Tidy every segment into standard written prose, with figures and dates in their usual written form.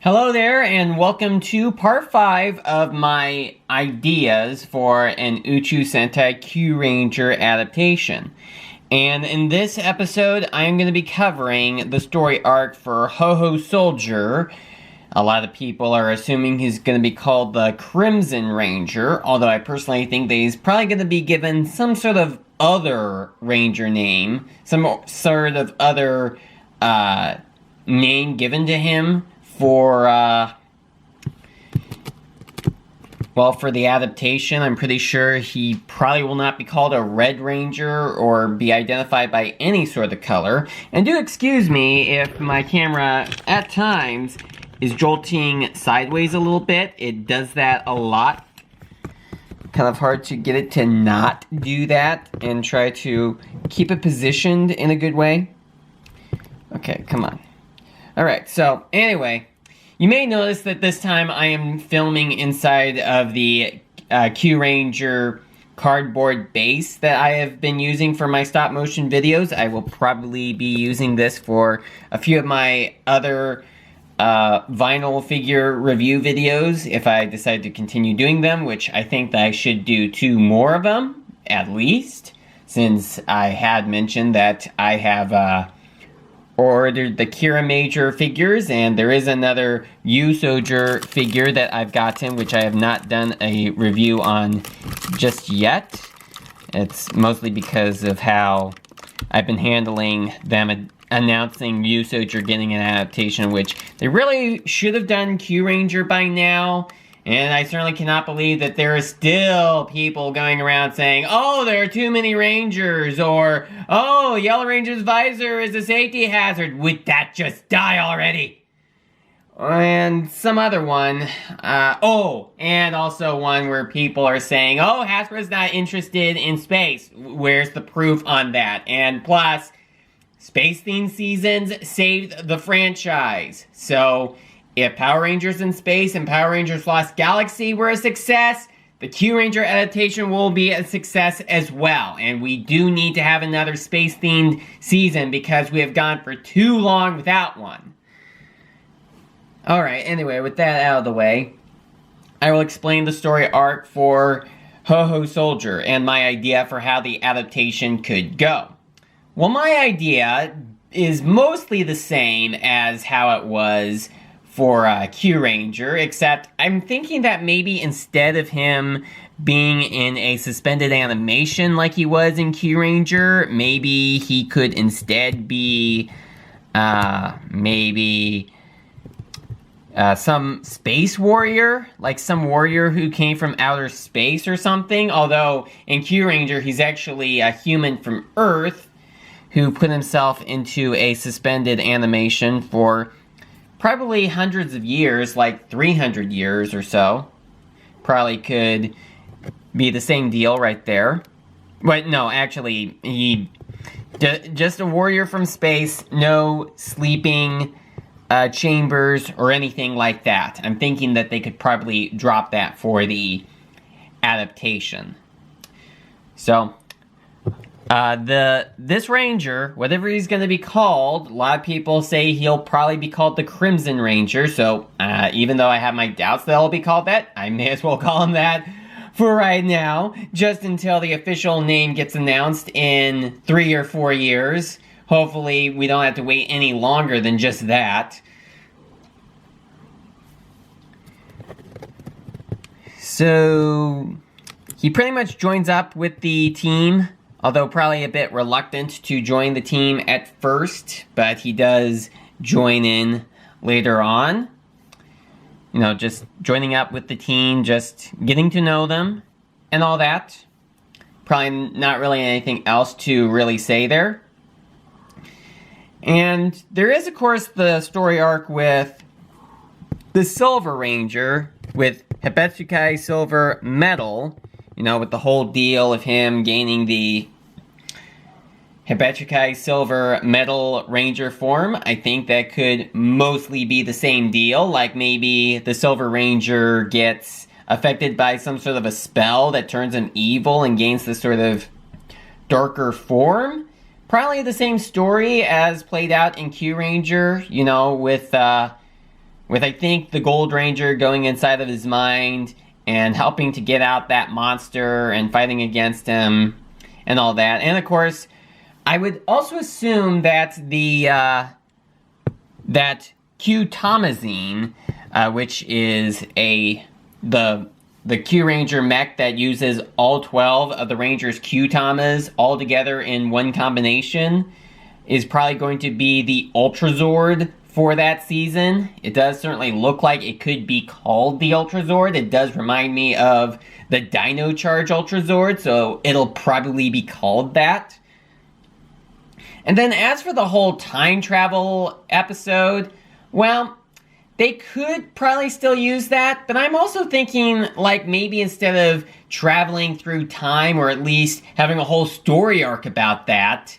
Hello there, and welcome to part 5 of my ideas for an Uchu Sentai Kyuranger adaptation. And in this episode, I am going to be covering the story arc for Ho-Ho Soldier. A lot of people are assuming he's going to be called the Crimson Ranger, although I personally think that he's probably going to be given some sort of other Ranger name, some sort of other name given to him for the adaptation. I'm pretty sure he probably will not be called a Red Ranger or be identified by any sort of color. And do excuse me if my camera, at times, is jolting sideways a little bit. It does that a lot. Kind of hard to get it to not do that and try to keep it positioned in a good way. Okay, come on. Alright, so anyway, you may notice that this time I am filming inside of the Kyuranger cardboard base that I have been using for my stop motion videos. I will probably be using this for a few of my other vinyl figure review videos if I decide to continue doing them, which I think that I should do 2 more of them, at least, since I had mentioned that I have ordered the Kira Major figures, and there is another Uchu Soldier figure that I've gotten, which I have not done a review on just yet. It's mostly because of how I've been handling them announcing Uchu Soldier getting an adaptation, which they really should have done Kyuranger by now. And I certainly cannot believe that there are still people going around saying, oh, there are too many Rangers, or, oh, Yellow Ranger's visor is a safety hazard. Would that just die already? And some other one. And also one where people are saying, oh, Hasbro's not interested in space. Where's the proof on that? And plus, space-themed seasons saved the franchise. So if Power Rangers in Space and Power Rangers Lost Galaxy were a success, the Kyuranger adaptation will be a success as well. And we do need to have another space-themed season because we have gone for too long without one. Alright, anyway, with that out of the way, I will explain the story arc for Ho-Ho Soldier and my idea for how the adaptation could go. Well, my idea is mostly the same as how it was for Kyuranger, except I'm thinking that maybe instead of him being in a suspended animation like he was in Kyuranger, maybe he could instead be some space warrior, like some warrior who came from outer space or something. Although in Kyuranger he's actually a human from Earth who put himself into a suspended animation for probably hundreds of years, like 300 years or so. Probably could be the same deal right there. But no, actually, he just a warrior from space, no sleeping chambers or anything like that. I'm thinking that they could probably drop that for the adaptation. So this Ranger, whatever he's going to be called, a lot of people say he'll probably be called the Crimson Ranger, so even though I have my doubts that he'll be called that, I may as well call him that for right now, just until the official name gets announced in 3 or 4 years. Hopefully we don't have to wait any longer than just that. So he pretty much joins up with the team, although probably a bit reluctant to join the team at first, but he does join in later on. You know, just joining up with the team, just getting to know them, and all that. Probably not really anything else to really say there. And there is, of course, the story arc with the Silver Ranger, with Hibetsukai Silver Medal, you know, with the whole deal of him gaining the Hibetsukai Silver Medal Ranger form. I think that could mostly be the same deal, like maybe the Silver Ranger gets affected by some sort of a spell that turns him evil and gains this sort of darker form. Probably the same story as played out in Kyuranger, you know, with with I think the Gold Ranger going inside of his mind and helping to get out that monster and fighting against him and all that. And of course, I would also assume that that Q-Tomazine, which is the Kyuranger mech that uses all 12 of the Ranger's Q-Tamas all together in one combination, is probably going to be the Ultra Zord for that season. It does certainly look like it could be called the Ultra Zord. It does remind me of the Dino Charge Ultra Zord, so it'll probably be called that. And then as for the whole time travel episode, well, they could probably still use that, but I'm also thinking, like, maybe instead of traveling through time, or at least having a whole story arc about that,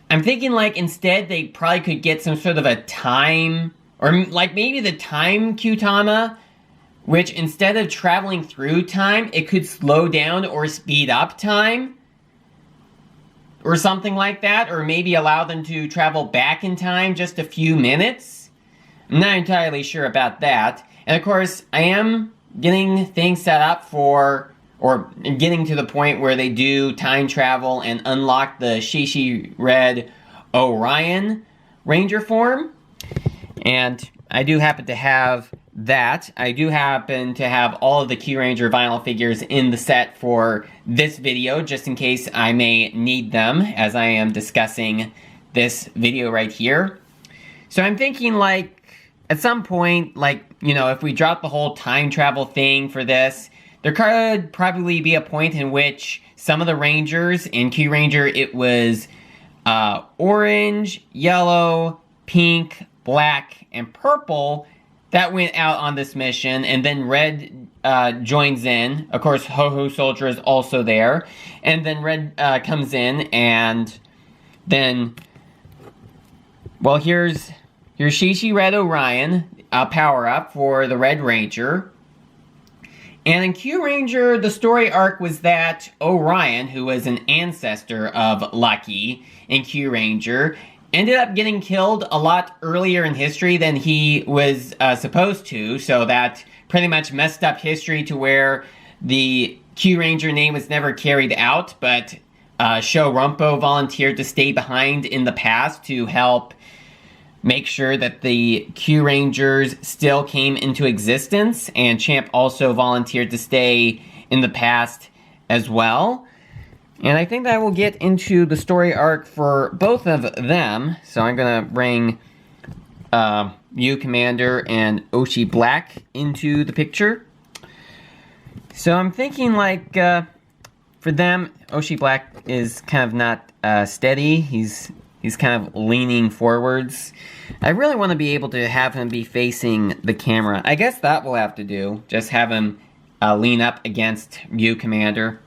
I'm thinking, like, instead they probably could get some sort of a time, or, like, maybe the time Q-Tama, which instead of traveling through time, it could slow down or speed up time, or something like that, or maybe allow them to travel back in time just a few minutes. I'm not entirely sure about that. And of course, I am getting things set up for, or getting to the point where they do time travel and unlock the Shishi Red Orion Ranger form. And I do happen to have that. I do happen to have all of the Kyuranger vinyl figures in the set for this video, just in case I may need them as I am discussing this video right here. So I'm thinking, like, at some point, like, you know, if we drop the whole time travel thing for this, there could probably be a point in which some of the Rangers, in Kyuranger it was orange, yellow, pink, black, and purple, that went out on this mission, and then Red joins in. Of course, Ho-Ho Soldier is also there. And then Red comes in, and then, well, here's Shishi Red Orion, a power-up for the Red Ranger. And in Kyuranger, the story arc was that Orion, who was an ancestor of Lucky in Kyuranger, ended up getting killed a lot earlier in history than he was supposed to, so that pretty much messed up history to where the Kyuranger name was never carried out, but Sho Rumpo volunteered to stay behind in the past to help make sure that the Kyurangers still came into existence, and Champ also volunteered to stay in the past as well. And I think that will get into the story arc for both of them. So I'm going to bring U Commander and Oshi Black into the picture. So I'm thinking, like, for them, Oshi Black is kind of not steady. He's kind of leaning forwards. I really want to be able to have him be facing the camera. I guess that will have to do. Just have him lean up against U Commander.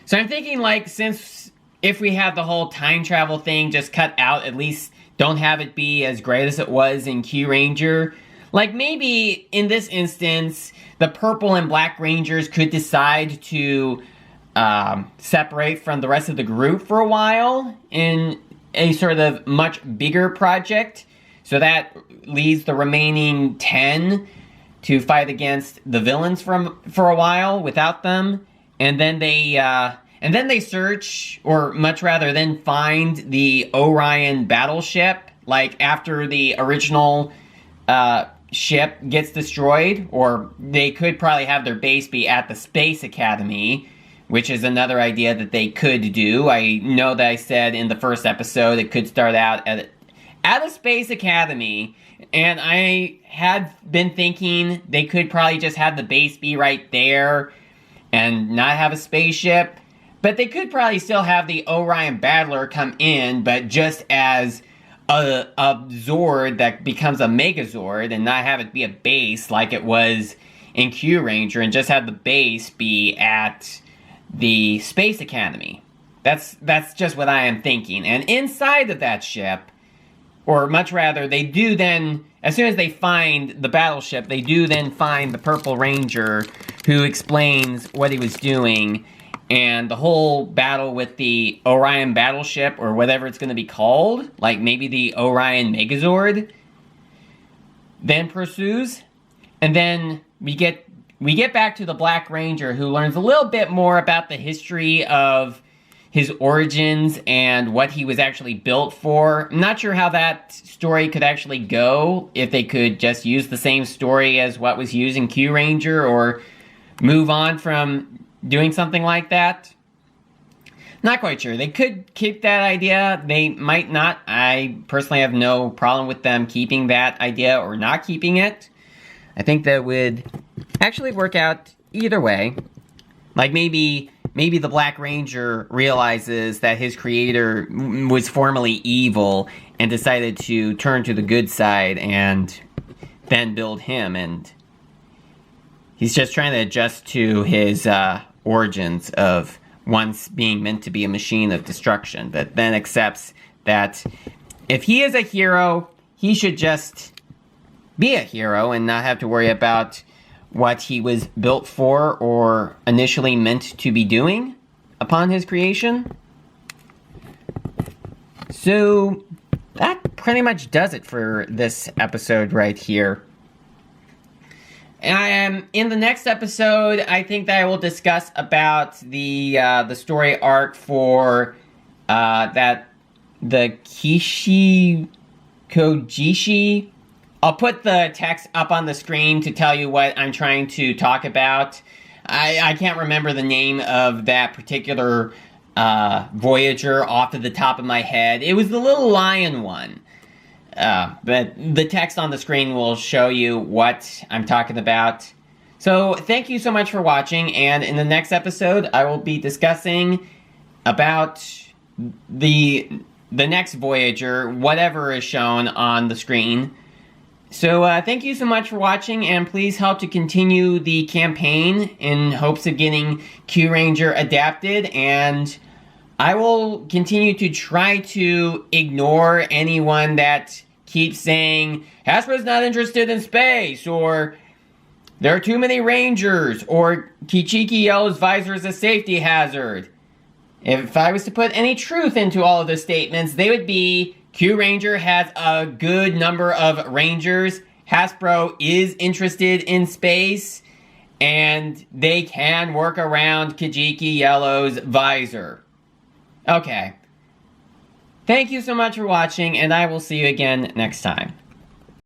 So I'm thinking, like, since if we have the whole time travel thing just cut out, at least don't have it be as great as it was in Kyuranger, like, maybe in this instance, the Purple and Black Rangers could decide to separate from the rest of the group for a while in a sort of much bigger project. So that leaves the remaining 10 to fight against the villains for a while without them. And then they search, or much rather, then find the Orion battleship, like, after the original ship gets destroyed. Or they could probably have their base be at the Space Academy, which is another idea that they could do. I know that I said in the first episode it could start out at a Space Academy, and I had been thinking they could probably just have the base be right there and not have a spaceship, but they could probably still have the Orion Battler come in, but just as a Zord that becomes a Megazord, and not have it be a base like it was in Kyuranger, and just have the base be at the Space Academy. That's just what I am thinking. And inside of that ship, or much rather, they do then, as soon as they find the battleship, they do then find the Purple Ranger, who explains what he was doing, and the whole battle with the Orion battleship, or whatever it's going to be called, like maybe the Orion Megazord, then pursues, and then we get back to the Black Ranger, who learns a little bit more about the history of his origins and what he was actually built for. I'm not sure how that story could actually go, if they could just use the same story as what was used in Kyuranger, or move on from doing something like that. Not quite sure. They could keep that idea. They might not. I personally have no problem with them keeping that idea or not keeping it. I think that would actually work out either way. Like maybe the Black Ranger realizes that his creator was formerly evil and decided to turn to the good side and then build him, and he's just trying to adjust to his origins of once being meant to be a machine of destruction, but then accepts that if he is a hero, he should just be a hero and not have to worry about what he was built for or initially meant to be doing upon his creation. So that pretty much does it for this episode right here. And in the next episode, I think that I will discuss about the story arc for the Kishi Kojishi. I'll put the text up on the screen to tell you what I'm trying to talk about. I can't remember the name of that particular Voyager off of the top of my head. It was the little lion one. But the text on the screen will show you what I'm talking about. So thank you so much for watching, and in the next episode I will be discussing about the next Voyager, whatever is shown on the screen. So thank you so much for watching, and please help to continue the campaign in hopes of getting Kyuranger adapted, and I will continue to try to ignore anyone that keeps saying Hasbro's not interested in space, or there are too many Rangers, or Kichiki Yellow's visor is a safety hazard. If I was to put any truth into all of the statements, they would be Kyuranger has a good number of Rangers, Hasbro is interested in space, and they can work around Kijiki Yellow's visor. Okay. Thank you so much for watching, and I will see you again next time.